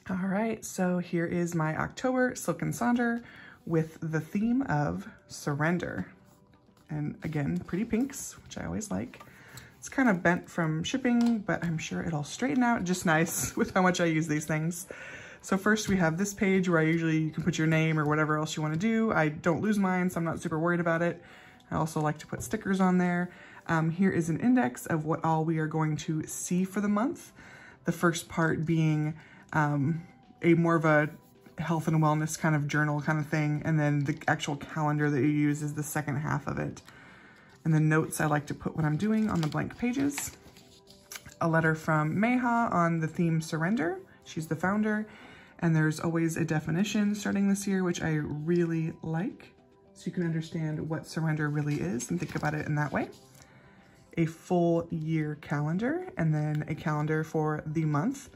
All right, so here is my October Silk and Sonder with the theme of surrender. And again, pretty pinks, which I always like. It's kind of bent from shipping, but I'm sure it'll straighten out just nice with how much I use these things. So first we have this page where you can put your name or whatever else you want to do. I don't lose mine, so I'm not super worried about it. I also like to put stickers on there. Here is an index of what all we are going to see for the month. The first part being a more of a health and wellness kind of journal kind of thing. And then the actual calendar that you use is the second half of it. And the notes I like to put what I'm doing on the blank pages. A letter from Meha on the theme surrender. She's the founder. And there's always a definition starting this year, which I really like. So you can understand what surrender really is and think about it in that way. A full year calendar, and then a calendar for the month.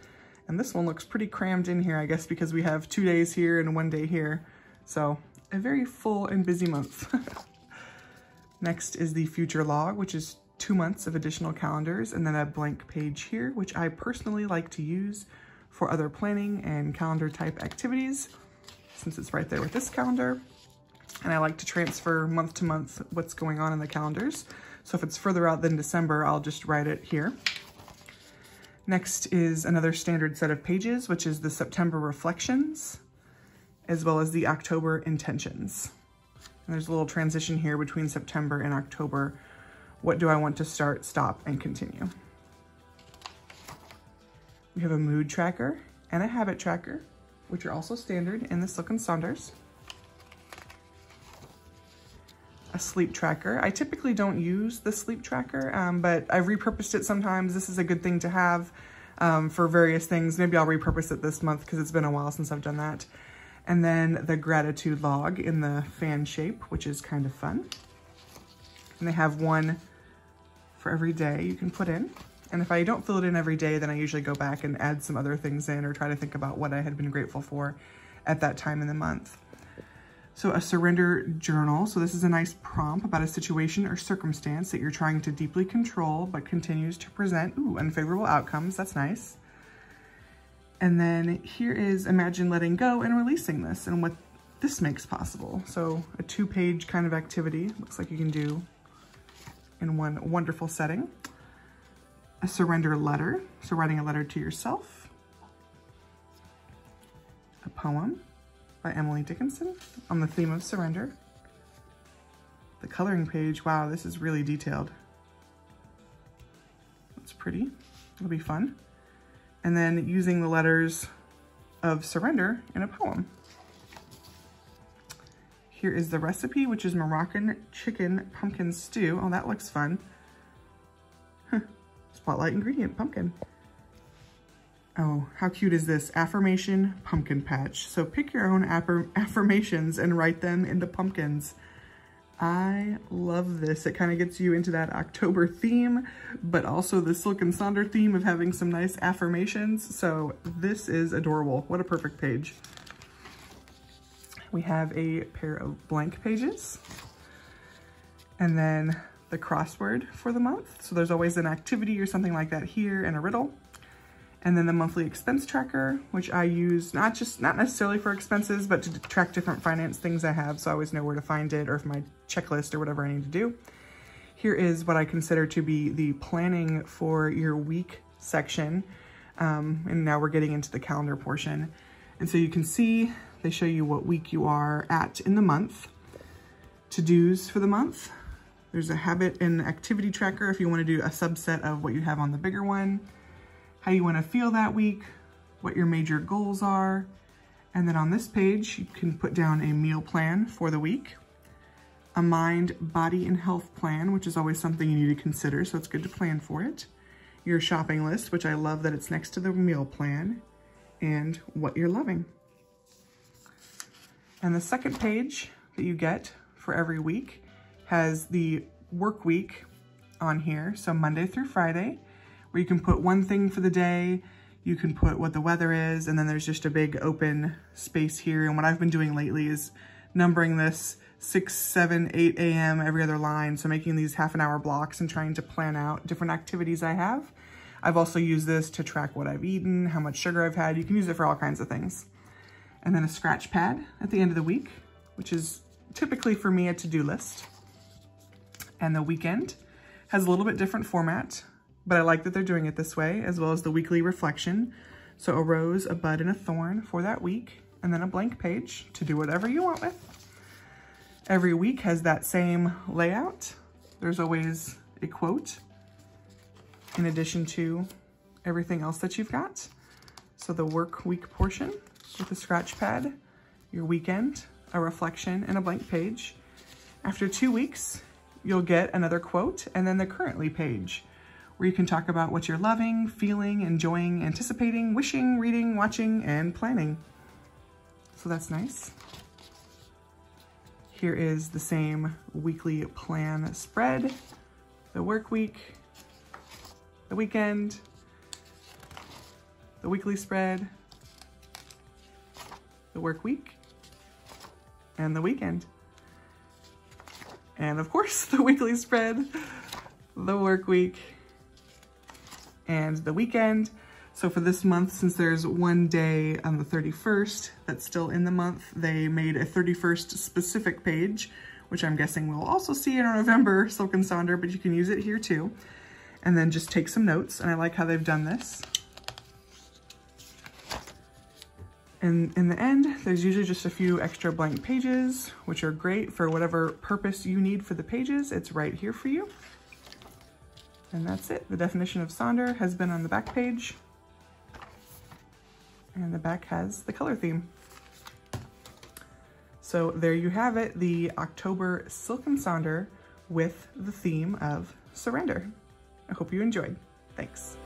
And this one looks pretty crammed in here, I guess, because we have 2 days here and 1 day here. So a very full and busy month. Next is the future log, which is 2 months of additional calendars, and then a blank page here, which I personally like to use for other planning and calendar type activities, since it's right there with this calendar. And I like to transfer month to month what's going on in the calendars. So if it's further out than December, I'll just write it here. Next is another standard set of pages, which is the September reflections, as well as the October intentions. And there's a little transition here between September and October. What do I want to start, stop, and continue? We have a mood tracker and a habit tracker, which are also standard in the Silk and Sonders. A sleep tracker. I typically don't use the sleep tracker, but I've repurposed it sometimes. This is a good thing to have for various things. Maybe I'll repurpose it this month because it's been a while since I've done that. And then the gratitude log in the fan shape, which is kind of fun. And they have one for every day you can put in. And if I don't fill it in every day, then I usually go back and add some other things in or try to think about what I had been grateful for at that time in the month. So a surrender journal. So this is a nice prompt about a situation or circumstance that you're trying to deeply control, but continues to present, unfavorable outcomes. That's nice. And then here is imagine letting go and releasing this and what this makes possible. So a 2-page kind of activity. Looks like you can do in one wonderful setting. A surrender letter. So writing a letter to yourself. A poem by Emily Dickinson on the theme of surrender. The coloring page, wow, this is really detailed. That's pretty, it'll be fun. And then using the letters of surrender in a poem. Here is the recipe, which is Moroccan chicken pumpkin stew. Oh, that looks fun. Spotlight ingredient, pumpkin. Oh, how cute is this? Affirmation pumpkin patch. So pick your own affirmations and write them into pumpkins. I love this. It kind of gets you into that October theme, but also the Silk and Sonder theme of having some nice affirmations. So this is adorable. What a perfect page. We have a pair of blank pages and then the crossword for the month. So there's always an activity or something like that here and a riddle. And then the monthly expense tracker, which I use not necessarily for expenses, but to track different finance things I have, so I always know where to find it or if my checklist or whatever I need to do. Here is what I consider to be the planning for your week section. And now we're getting into the calendar portion. And so you can see, they show you what week you are at in the month. To-dos for the month. There's a habit and activity tracker if you want to do a subset of what you have on the bigger one. How you want to feel that week, what your major goals are. And then on this page, you can put down a meal plan for the week, a mind, body, and health plan, which is always something you need to consider, so it's good to plan for it. Your shopping list, which I love that it's next to the meal plan, and what you're loving. And the second page that you get for every week has the work week on here, so Monday through Friday, where you can put one thing for the day, you can put what the weather is, and then there's just a big open space here. And what I've been doing lately is numbering this 6, 7, 8 a.m. every other line. So making these half-an-hour blocks and trying to plan out different activities I have. I've also used this to track what I've eaten, how much sugar I've had. You can use it for all kinds of things. And then a scratch pad at the end of the week, which is typically for me a to-do list. And the weekend has a little bit different format, but I like that they're doing it this way, as well as the weekly reflection. So a rose, a bud, and a thorn for that week, and then a blank page to do whatever you want with. Every week has that same layout. There's always a quote in addition to everything else that you've got. So the work week portion with a scratch pad, your weekend, a reflection, and a blank page. After 2 weeks, you'll get another quote and then the currently page, where you can talk about what you're loving, feeling, enjoying, anticipating, wishing, reading, watching, and planning. So that's nice. Here is the same weekly plan spread, the work week, the weekend, the weekly spread, the work week, and the weekend. And of course, the weekly spread, the work week, and the weekend. So for this month, since there's one day on the 31st that's still in the month, they made a 31st specific page, which I'm guessing we'll also see in our November Silk and Sonder, but you can use it here too. And then just take some notes, and I like how they've done this. And in the end, there's usually just a few extra blank pages, which are great for whatever purpose you need for the pages. It's right here for you. And that's it. The definition of Sonder has been on the back page. And the back has the color theme. So there you have it, the October Silk and Sonder with the theme of surrender. I hope you enjoyed. Thanks.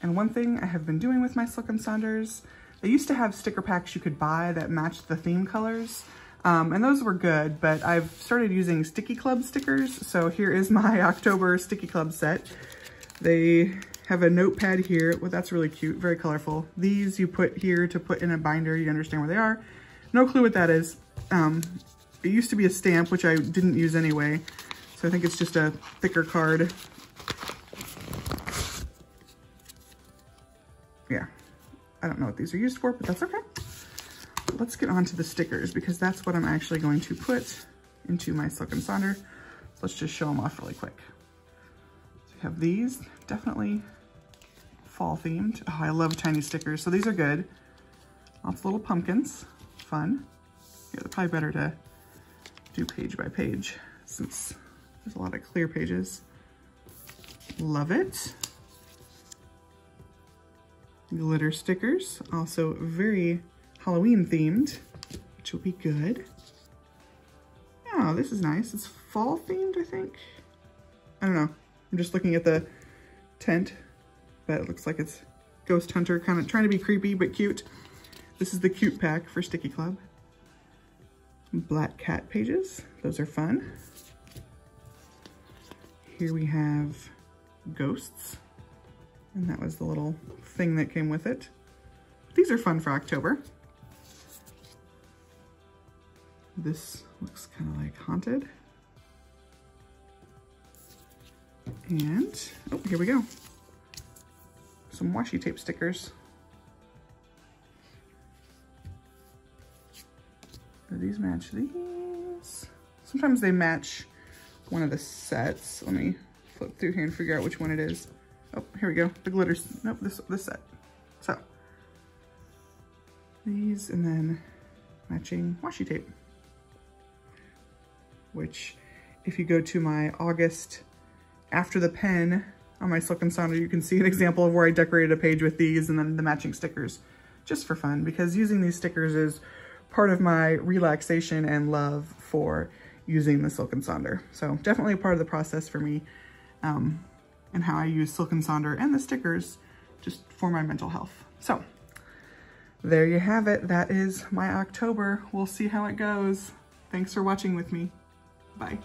And one thing I have been doing with my Silk and Sonders, they used to have sticker packs you could buy that matched the theme colors. And those were good, but I've started using Sticky Club stickers. So here is my October Sticky Club set. They have a notepad here. Well, that's really cute, very colorful. These you put here to put in a binder. You understand where they are. No clue what that is. It used to be a stamp, which I didn't use anyway. So I think it's just a thicker card. Yeah, I don't know what these are used for, but that's okay. Let's get on to the stickers, because that's what I'm actually going to put into my Silk and Sonder. So let's just show them off really quick. So we have these, definitely fall themed. Oh, I love tiny stickers, so these are good. Lots of little pumpkins, fun. Yeah, they're probably better to do page by page since there's a lot of clear pages. Love it. Glitter stickers, also very Halloween themed, which will be good. Oh, this is nice. It's fall themed, I think. I don't know. I'm just looking at the tent, but it looks like it's Ghost Hunter, kind of trying to be creepy but cute. This is the cute pack for Sticky Club. Black cat pages. Those are fun. Here we have ghosts. And that was the little thing that came with it. These are fun for October. This looks kind of like haunted. And, oh, here we go. Some washi tape stickers. Do these match these? Sometimes they match one of the sets. Let me flip through here and figure out which one it is. Oh, here we go. The glitters. Nope, this set. So these, and then matching washi tape. Which, if you go to my August after the pen on my Silk and Sonder, you can see an example of where I decorated a page with these and then the matching stickers, just for fun, because using these stickers is part of my relaxation and love for using the Silk and Sonder. So definitely a part of the process for me. And how I use Silk and Sonder and the stickers just for my mental health. So there you have it. That is my October. We'll see how it goes. Thanks for watching with me. Bye.